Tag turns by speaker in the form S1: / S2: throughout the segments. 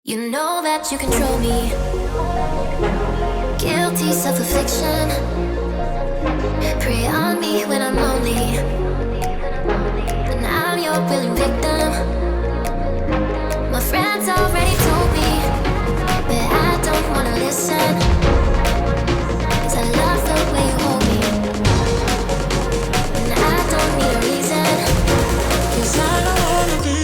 S1: You know that you control me. Guilty self-affliction. Prey on me when I'm lonely. And I'm your willing victim. My friends already told me, but I don't wanna listen. 'Cause I love the way you hold me. And I don't need a reason. 'Cause I don't wanna be.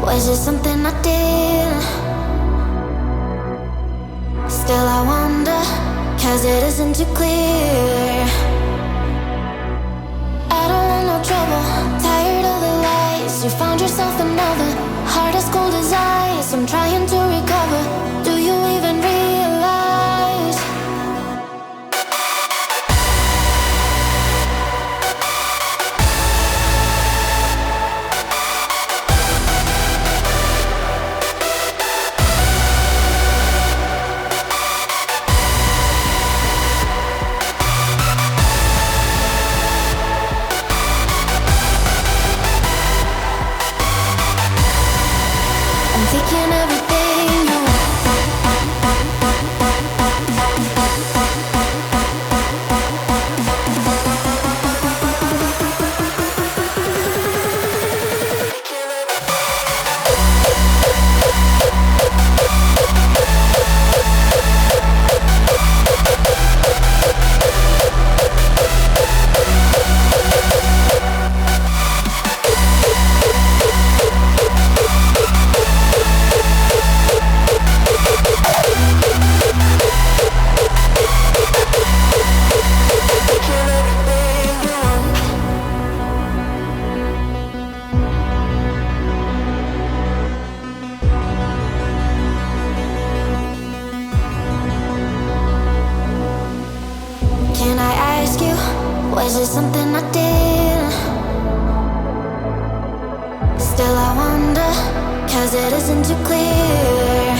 S1: Was it something I did? Still I wonder, 'cause it isn't too clear. I don't want no trouble, tired of the lies. You found yourself another, heart as cold as ice. I'm trying to recover, do you even realize? Taking everything you want. Was it something I did? Still I wonder, 'cause it isn't too clear.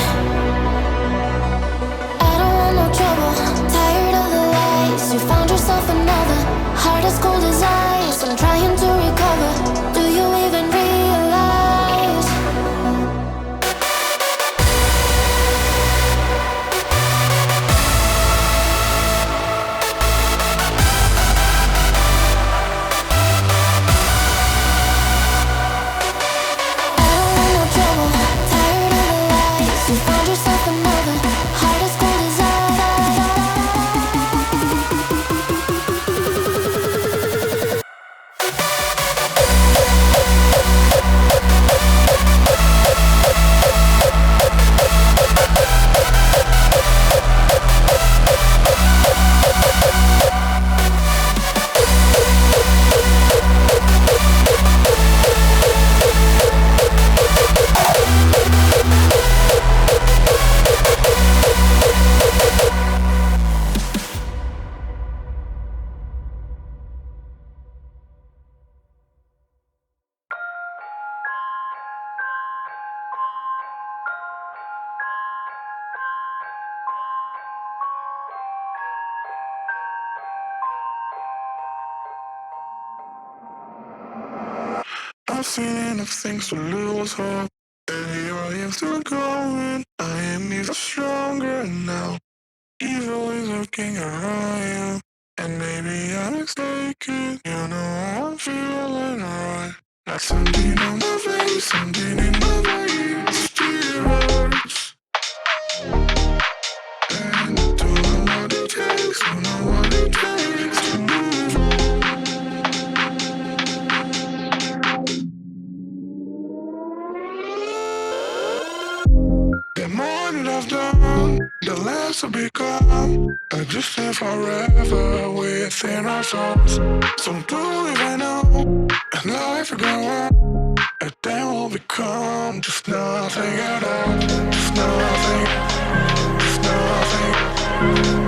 S1: I don't want no trouble, tired of the lies. You found yourself another, heart as cold as ice. I'm trying to recover, do you even realize? I don't want no trouble, tired of the lies. I've seen enough things to lose hope. And here I am still going. I am even stronger now. Evil is looking around you. And maybe I'm mistaken. You know I'm feeling right. Like something on my face, something in my veins. Still hurts. And I don't know what it takes, don't know what it takes to move on. The more that I've done, the less I've become. I just stay forever within our souls. Some do even know, and life will go on. And then we'll become just nothing at all. Just nothing, just nothing.